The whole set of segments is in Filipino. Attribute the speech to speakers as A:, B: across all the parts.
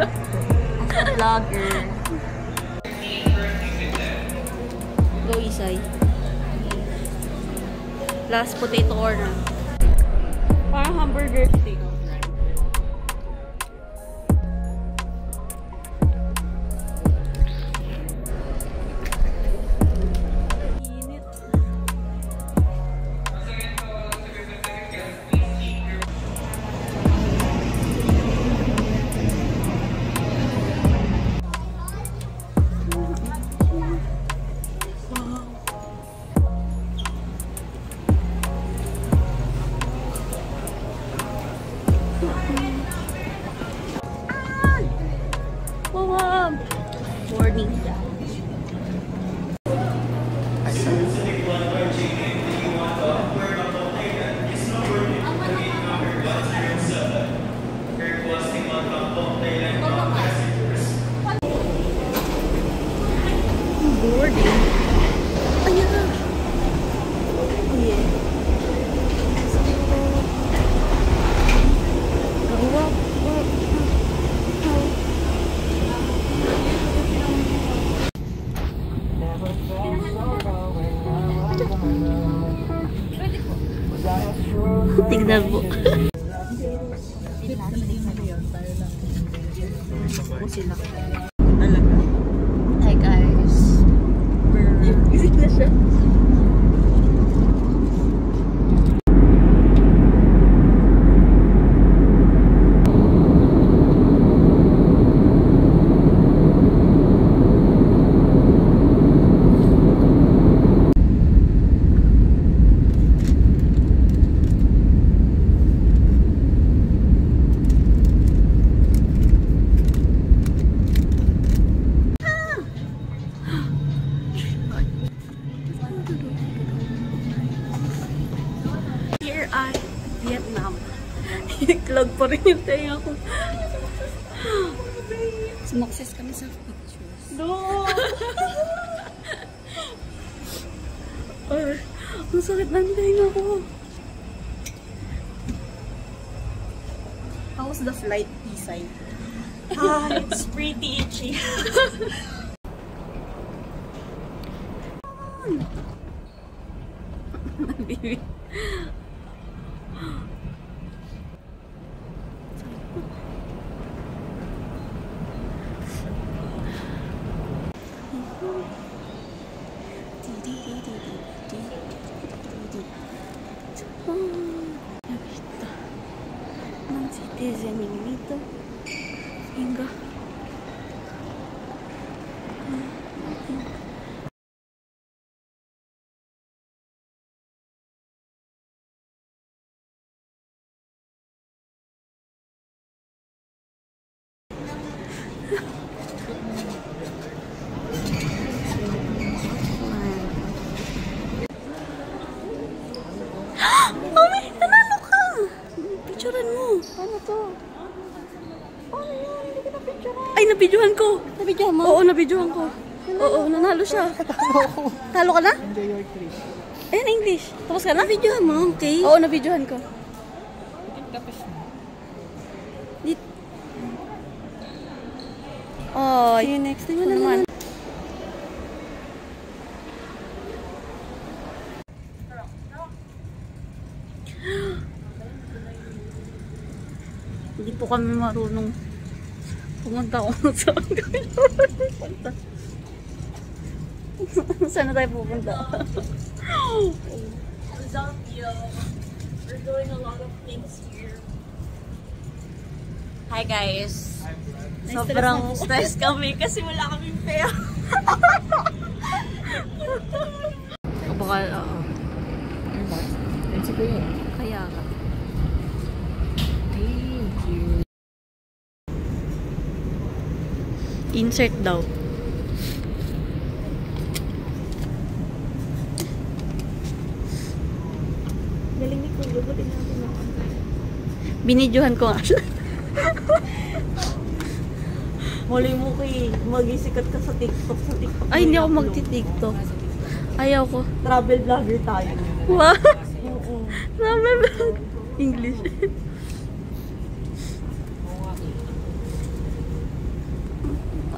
A: As a vlogger. Go, Isay. Last potato corner. Parang hamburger potato. Morning. Boarding. Ayan na. Yeah. Tignan mo. Hi guys. Isip na siya. At Vietnam. Iklog pa rin yung tayo ko. Sumakses kami sa pictures. No! Ang sakit ng tayo ko. How was the flight, Isay?
B: It's pretty itchy.
A: Baby. Nakita ng citizening dito hingga ano to? Ano yun? Hindi ko na-picturean. Ay, nabidyohan ko. Nabidyohan mo? Oo, nabidyohan ko. Oo, nanalo siya. Talo ka na? Enjoy your trip. Ayan, English. Tapos ka na? Nabidyohan mo, okay? Oo, nabidyohan ko. Oh, see you next time naman. Hindi po kami marunong pumunta kung saan kami pupunta. Saan na tayo pupunta?
B: Zambia. We're doing a lot of things here. Hi guys. Sobrang stress kami kasi wala kaming pera.
A: Baka, oo. Kaya ka.
B: Thank you.
A: Insert daw.
B: Galing ni Kuya, buti natin ako.
A: Binidyohan ko nga siya.
B: Muli mo kay magisikat ka sa TikTok.
A: Ay, hindi ako magti-TikTok. Ayaw ko.
B: Travel vlogger tayo.
A: Wow! Travel vlog. English.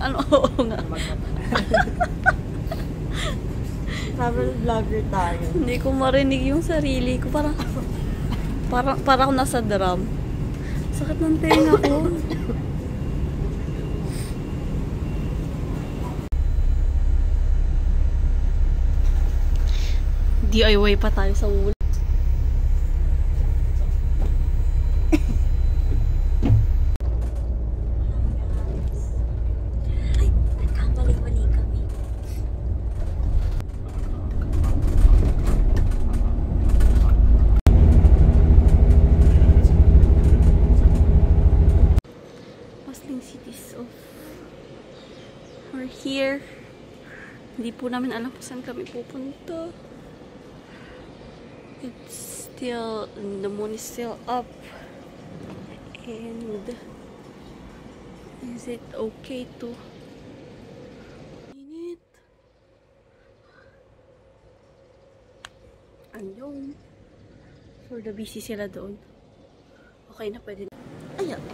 A: Ano? Oo nga.
B: Travel vlogger tayo.
A: Hindi ko marinig yung sarili ko. Parang ako nasa drum. Sakit ng tenga ko. DIY pa tayo sa ulo.
B: Ay, nagkamali-mali kami.
A: Bustling cities of... We're here. Hindi po namin alam kung saan kami pupunta. It's still, the moon is still up. And is it okay to init? Ayun. For the busy sila doon. Okay na, pwede na. Ayan.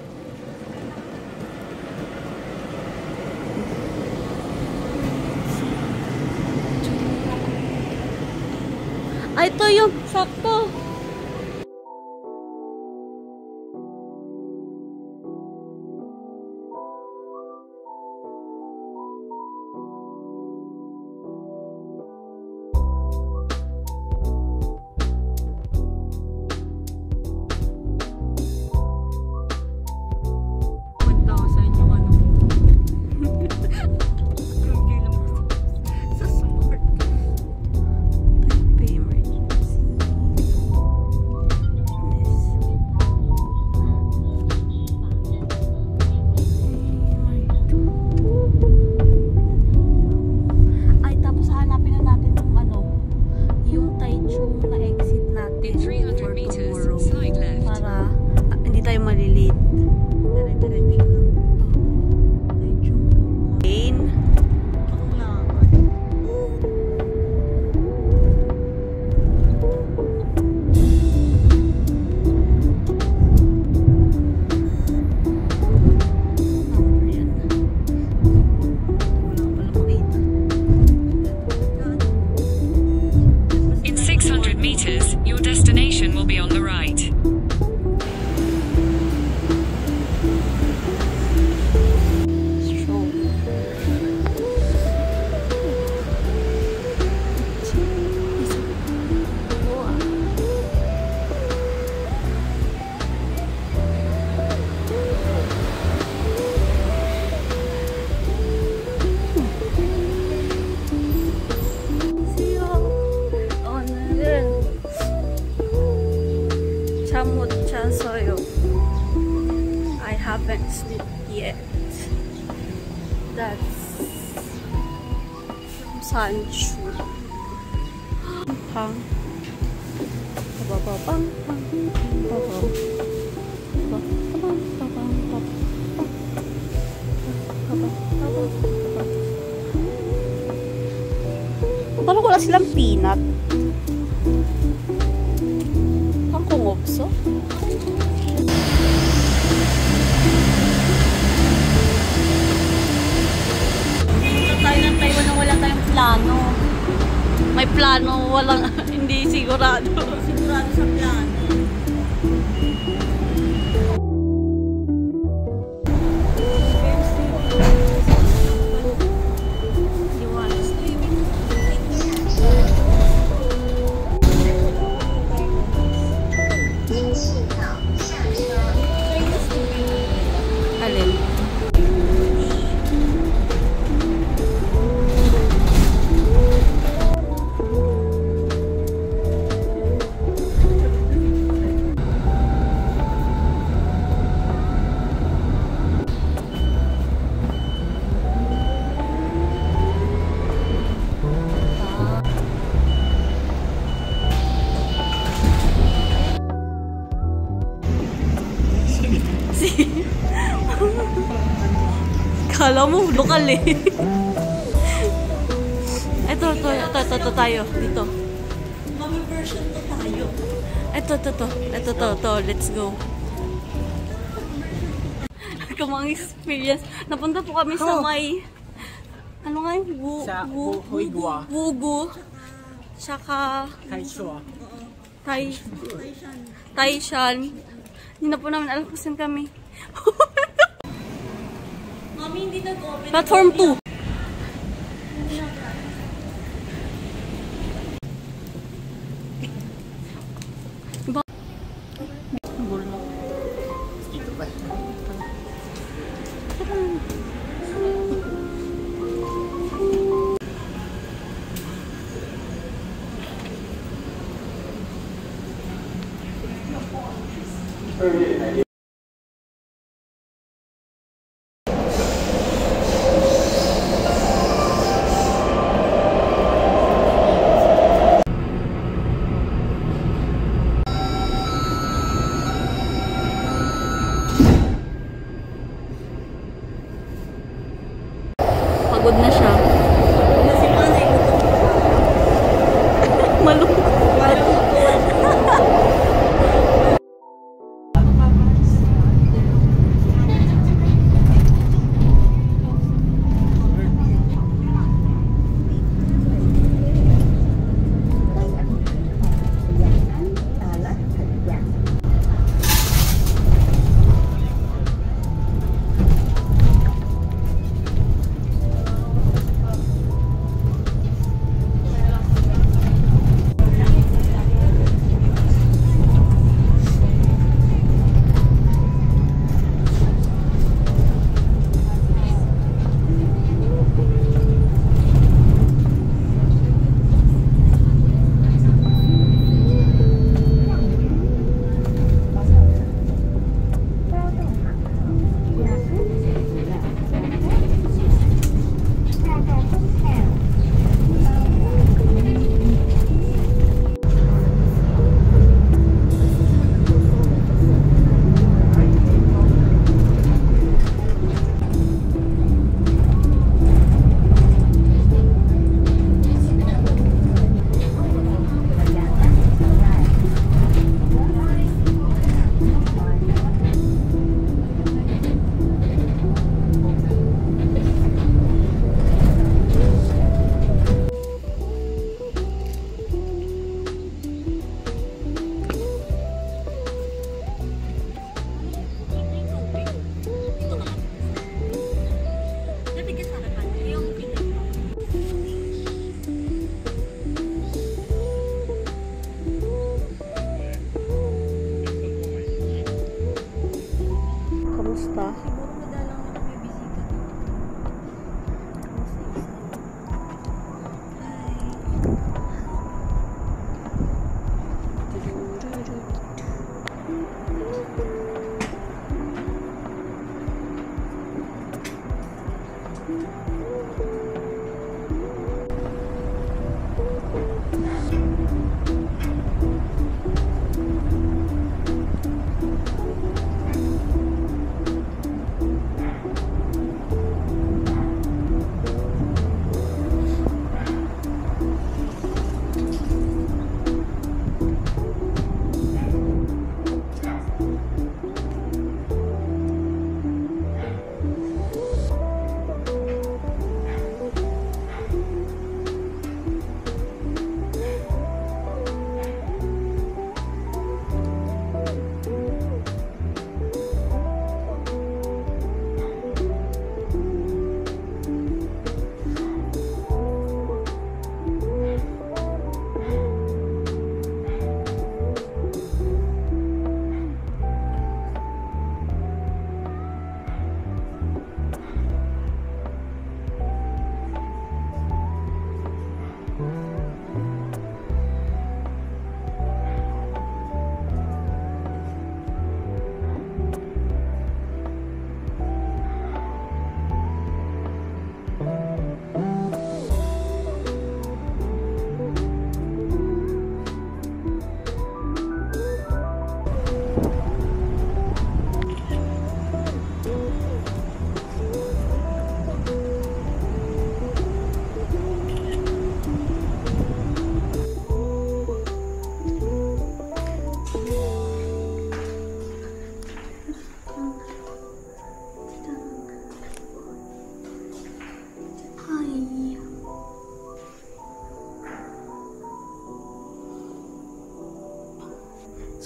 A: Ay, ito yung sakto. I haven't slept yet. That's from Sanchu. Pang. Pang. Parang wala silang peanut. Ang kungobso.
B: Tayo ng Taiwan na wala tayong plano.
A: May plano, walang, hindi sigurado.
B: Sigurado sa plano.
A: Alin? Kala mo, lokal eh. Ito tayo. Dito.
B: Mami version to tayo.
A: Ito. Let's go. ko mga experience. Napunta po kami sa may, ano nga yun?
C: Sa Huigwa.
A: Wugu. Tsaka,
C: Kaisua.
A: Taishan. Hindi na po namin alam kung saan kami.
B: Mami, hindi nag-open.
A: Platform 2. Pagod na siya.
B: Kasi manay ko to.
A: Malungkot. Kamusta?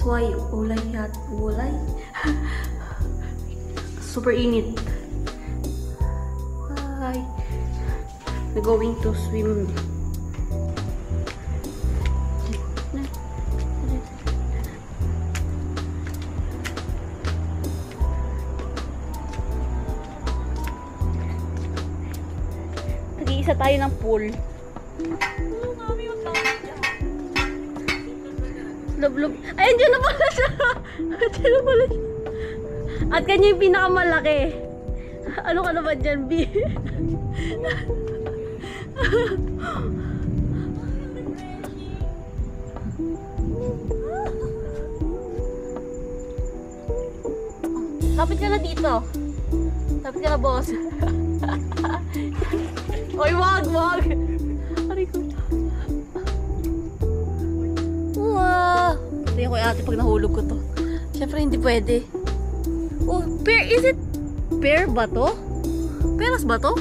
A: why ulay at ulay. Super init. Hi. We're going to swim. Nag-iisa tayo ng pool. Lub-lub. Ay, andyan na pala siya. Andyan na pala siya. At kanya yung pinakamalaki. Ano ka naman dyan, B? Lapit ka na dito. Lapit ka na, boss. Oy, wag! Aray ko. Wow! Tingnan ko yung ate pag nahulog ko to. Siyempre hindi pwede. Oh, pear, is it? Pear ba to? Peras ba to?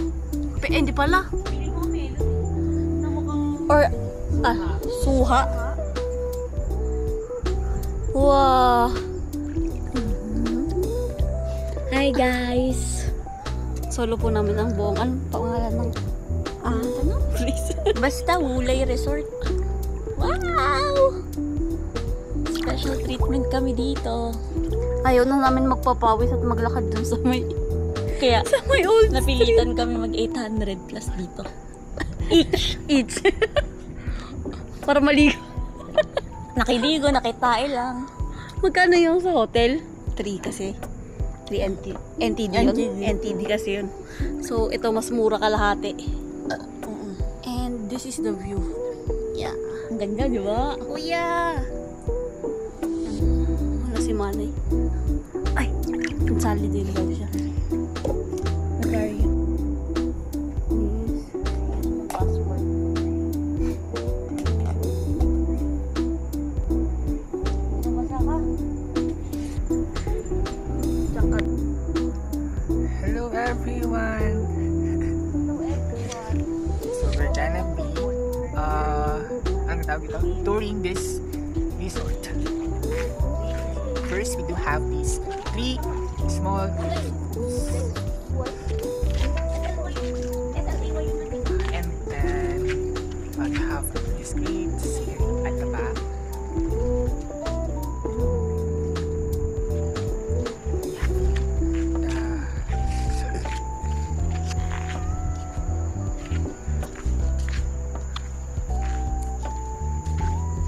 A: Hindi pala. Or, suha. Wow. Hi guys. Solo po namin ang buong, anong pangalan ng place? Basta Wulay Resort. Wow! Special treatment kami dito. Ayaw na namin magpapawis at maglakad dun sa may... Kaya, sa may old napilitan kami mag 800 plus dito. Each. Para maligo. Nakiligo, nakitae lang. Magkano yung sa hotel? 3 kasi. 3 NTD yun. NTD kasi yun. So, ito mas mura kalahati. And this is the view. Yeah. Ang ganda, di ba? Kuya! Wala si Manay. Ay! Ang solid din daw siya. Where are you? Yes. Ang passport. Namasa ka? Jakat.
C: Hello everyone!
A: Hello everyone.
C: So we're gonna be ang tawag ito, touring this resort. First, we do have these 3 small and then we have these gates here at the back.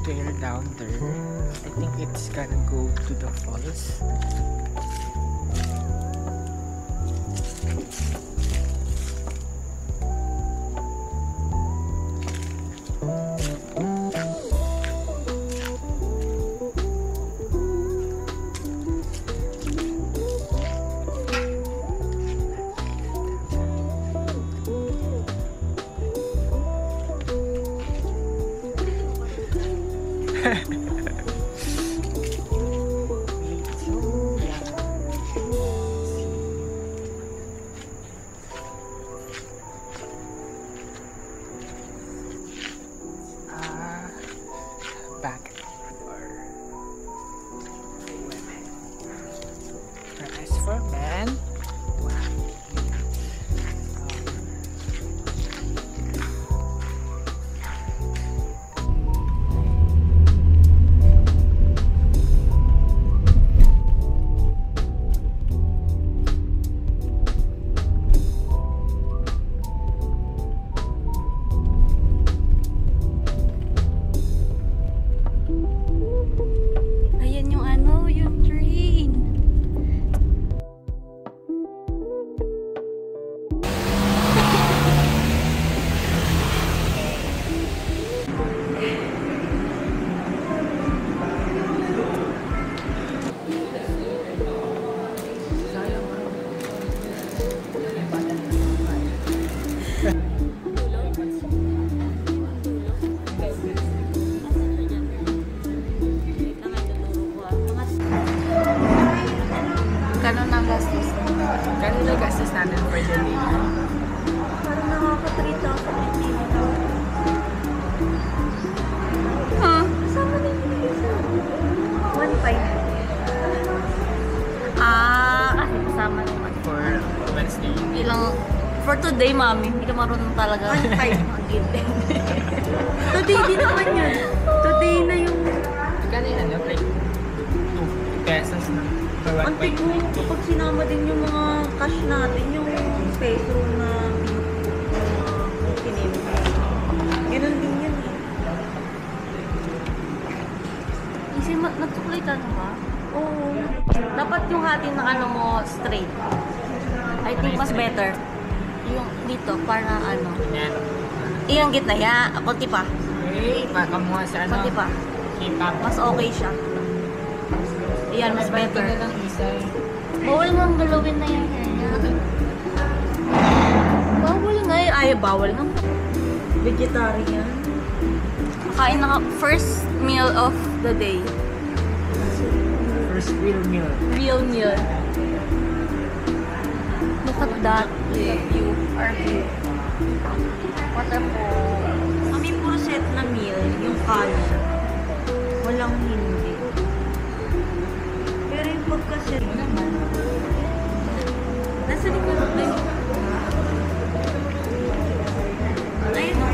C: Trail down there. I think it's gonna go to the falls.
B: For today, mami, hindi ka marunong talaga.
A: Ay,
B: mag-intend.
A: today din naman yun. Today na yung...
C: Magkano yun, ano? Like, 2 pesos na. For one
A: Ang tigmo, kapag sinama din yung mga cash natin, yung peso na pinili. Ganun din yun eh.
B: Kasi nagtukulay ka na ba?
A: Oo.
B: Dapat yung hati ng ano mo straight. I think mas better. Yung dito, para ano.
C: Yan.
B: Yung gitna, ya. Konti pa.
C: Hey, makamuha sa ano.
B: Konti pa.
C: K-pop.
B: Mas okay siya. Ayan, mas better.
C: na lang isa eh.
B: Bawal nga ang galawin na yung hair niya. Bawal nga eh. Ay, bawal nga.
A: Vegetarian.
B: Kain na first meal of the day.
C: First real meal.
B: Real meal. Look at that view. Our view. Waterfall.
A: Kami puro set na meal, yung kanin. Walang hindi. Pero yung pagka-set naman, nasa likod na yun. Ayun o.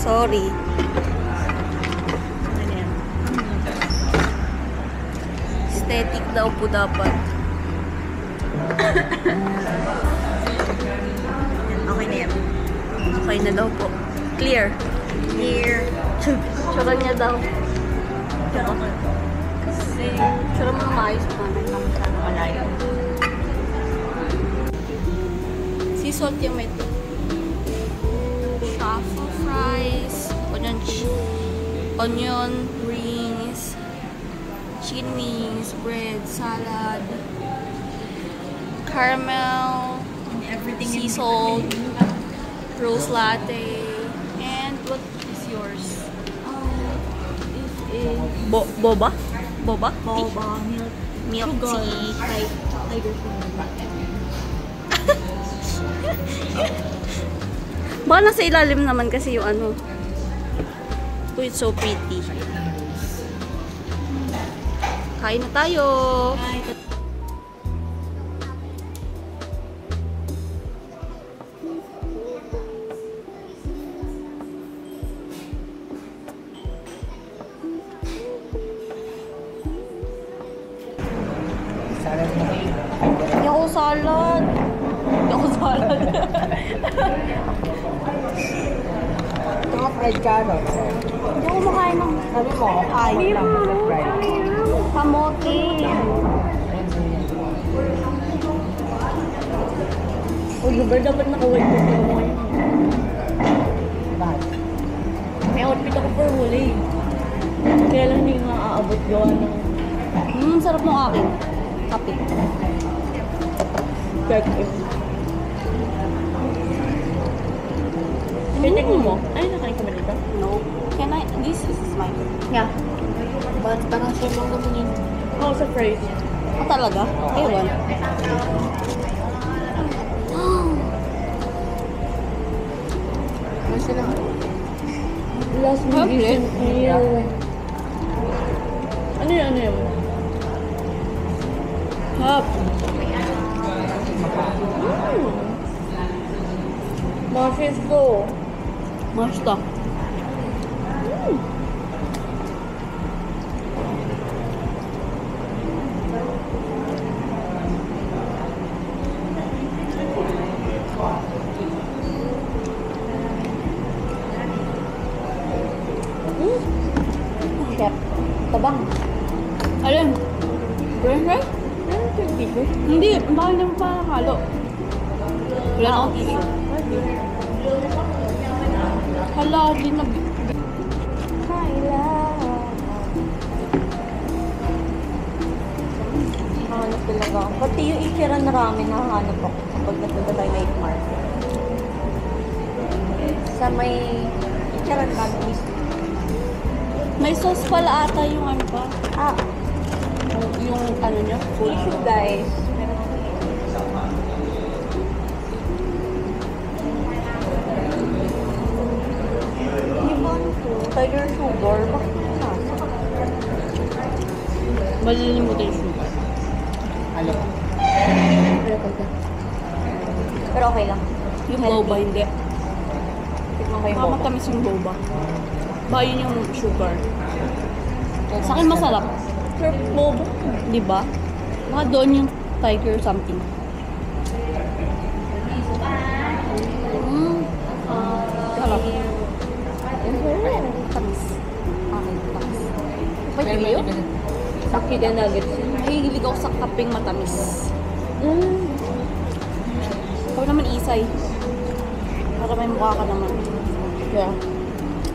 B: Sorry. Aesthetic daw po dapat.
A: Okay na yan.
B: Okay na daw po. Clear.
A: Here.
B: Tsura niya daw. Kasi, tsura mo na maayos pa. Nagkakasana malayo. Sea salt yung may ito. Truffle fries, onion rings, chicken wings, bread, salad, caramel, sea salt, rose latte, and what is yours?
A: This is
B: Boba? Boba?
A: boba,
B: Milk tea.
A: tiger sugar.
B: Baka nasa ilalim naman kasi yung ano. Oh, it's so pretty. Kain na tayo.
C: Salad mo kayo.
B: Hindi ako salad. Hindi ako salad.
C: Ito nga fried carrots.
B: Hindi ako makain ng
C: Sabi mo,
B: Ay,
C: lang sa fried.
B: kamote.
A: Oh, Gilbert, dapat naka-white ko ako ngayon.
C: Bakit?
A: May outfit ako for huli. Kaya lang hindi nga aabot gawa ng
B: Sarap ng akin. Kapit.
A: perfume. Titignan mo? Ay, nakain ka ba dito?
B: No. Can I? This is mine.
A: Yeah.
C: Ba't parang siya lang naman yun?
A: Oh, sa fries.
B: Oh, talaga? Ewan.
C: Ano sila?
A: Last recent meal. Ano yun? Ano yun? Hap. Mashes to.
B: Basta.
A: Chef. Tabang.
B: Alin? French fries? Hindi. Ang bakal naman pa halo. Wala na akong tissue. Hala, di na...
A: Hanap talaga ako. Pati yung ikiran na ramen nakahanap ako kapag napunta tayo night market. Sa may ikiran ramen mismo.
B: May sauce pala ata yung ano pa.
A: Ah,
B: Yung ano niya. Full
A: tissue guys. Tiger sugar. Bakit nasa?
B: Malilimutan yung sugar.
C: Alam.
A: Pero okay lang.
B: Yung boba, hindi.
A: Tikman ko yung
B: Baka
A: boba.
B: matamis yung boba. Baka yun yung sugar. Sa akin masarap.
A: Sir, boba.
B: Di ba? Baka doon yung tiger something. Sarap.
A: Tamis. Okay, tamis.
B: Pwede ba yun?
A: Saki din nuggets yun.
B: Nahihilig ako sa kaping matamis. Ikaw naman isay. Para may mukha ka naman.
A: Yeah.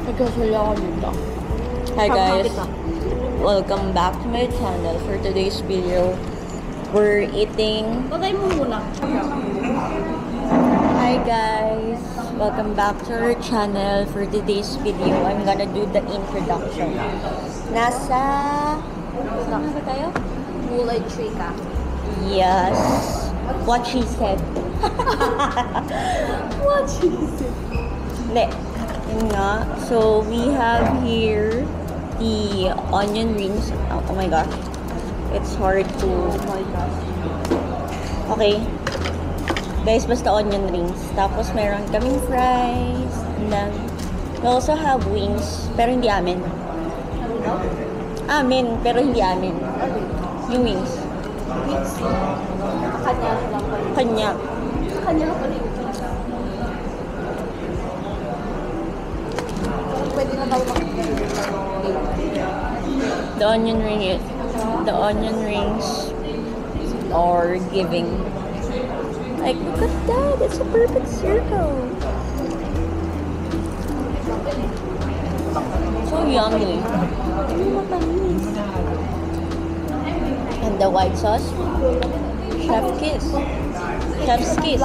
A: Nagkasaya ako dito.
D: Hi guys,
B: Kita.
D: welcome back to my channel. For today's video, we're eating.
B: Bagay mo muna.
D: Hi guys, welcome back to our channel. For today's video, I'm gonna do the introduction. Nasa...
B: Saan ba tayo? Gulay trika.
D: Yes, what she said.
B: What is it?
D: Hindi. Yun nga. So, we have here the onion rings. Oh my gosh. It's hard to...
B: Oh my gosh.
D: Okay. Guys, basta onion rings. Tapos meron kaming fries. And then, we also have wings. Pero hindi amin. Amin, pero hindi amin. Yung wings.
B: Kanya lang pala.
D: Kanya.
B: Kanya lang pala yung pwede na tayo
D: The onion rings are giving. Like, look at that. It's a perfect circle. So yummy. And the white sauce. Chef kiss. Chef's kiss.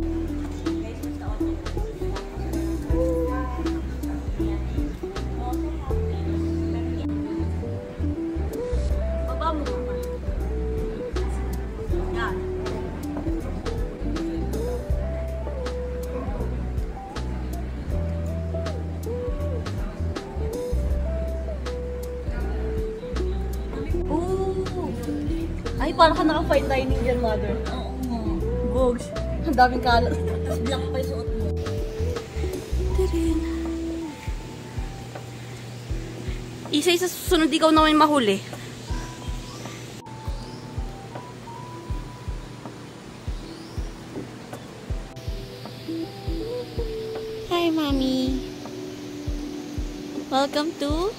B: Baba mo naman. Yan. Ay, parang ka naka-fine dining dyan, mother. Oo. Gogs. Ang daming kalat. Tapos black pa yung suot mo. Isa-isa susunod, ikaw naman mahuli.
D: Hi, Mommy. Welcome to...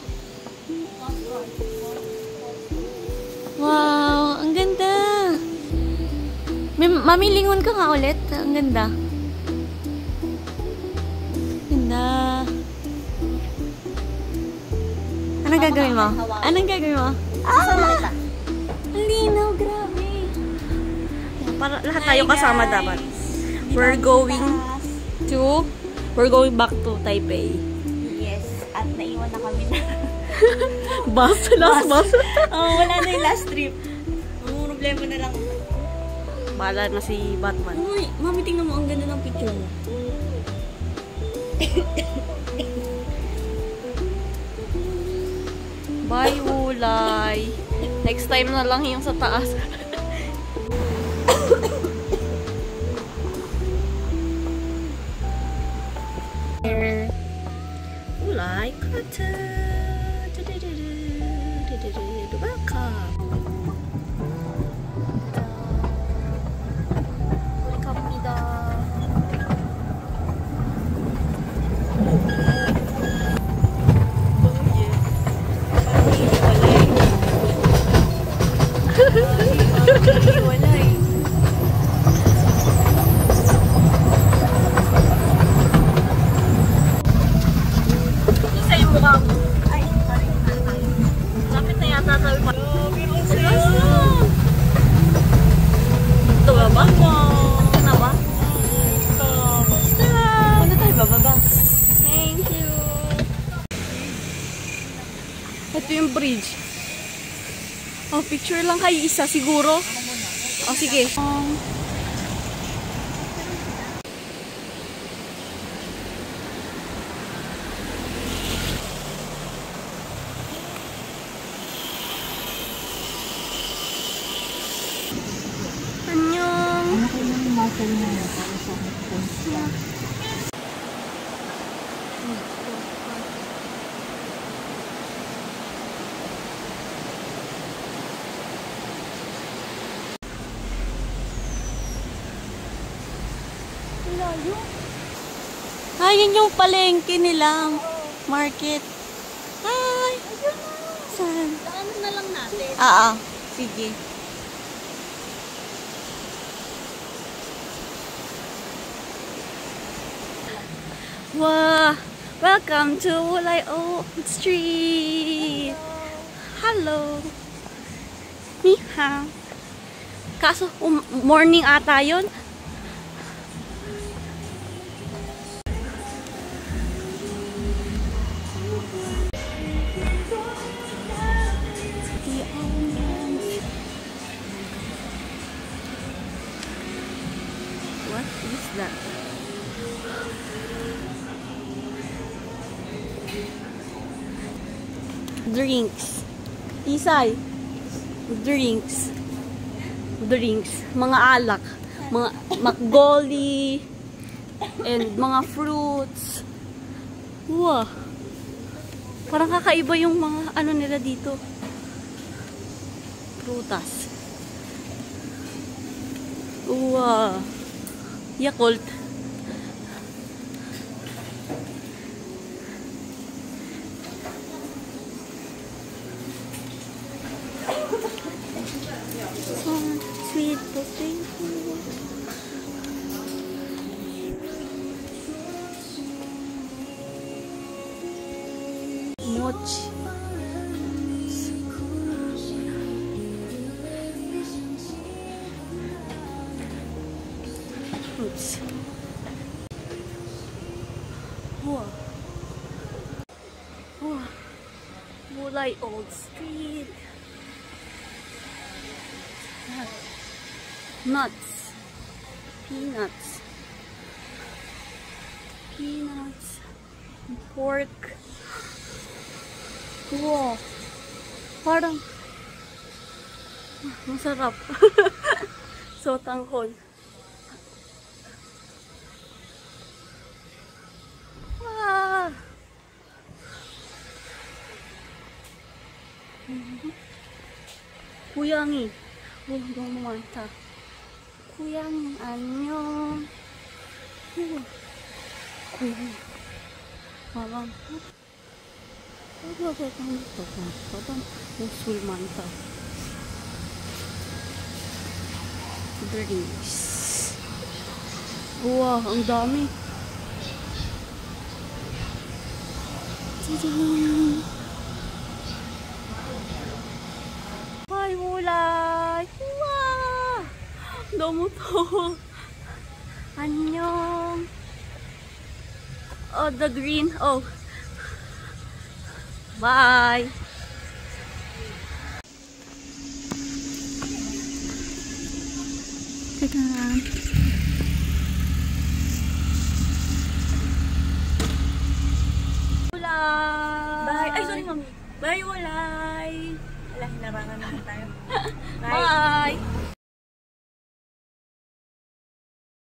D: Wow, ang ganda. Mami, lingon ka nga ulit. Ang ganda. Ganda. Anong gagawin mo? Anong gagawin mo? Ah! Ang linaw, grabe.
B: Para lahat tayo kasama dapat. We're going back to Taipei.
D: Yes, at naiwan na kami na.
B: Last bus.
D: Wala na yung last trip. Ang problema na lang.
B: Bahala na si Batman.
D: Uy, Mami, tingnan mo. Ang ganda ng picture mo.
B: Bye, Ulay. Next time na lang yung sa taas. Ulay, kata. Welcome. Welcome, Isa yung mukha mo. Ay, sorry. Lapit na yata tayo pa. Ito ba ba? Ito na ba? Ano tayo bababa?
D: Thank you.
A: Ito yung bridge. Oh, picture lang kayo isa siguro. Oh, sige. Annyeong.
C: Ano kayo yung muscle na yun? Para sa akin.
A: Ay, yun yung palengke nilang market. Ay! Saan?
B: Ano na lang natin?
A: Sige. Wow! Welcome to Wulay Old Street! Hello! Ni hao. Kaso, morning ata yun. What is that? Drinks. Isay. Drinks. Mga alak. Mga makgoli. And mga fruits. Wow. Parang kakaiba yung mga ano nila dito. Prutas. Wow. Yakult. Sweet potato. Mochi. Fruits. Wow. Wow. Wulay Old Street. Nuts. Peanuts. Pork. Wow. Parang masarap. So, tanghon. Ah. 고양이. 너무 많다. 고양이 안녕. 고양이. 봐봐. 봐봐. 술 많다. Drinks. 우와, ang dami. 짜잔. Hi, Wulay. 우와. 너무 더워. 안녕. Oh, the green. Oh. Bye. 짜잔. Wulay.
D: Bye. Ay, sorry, mami.
A: Bye, Wulay.
D: Wala, hinarangan naman tayo.
A: Bye.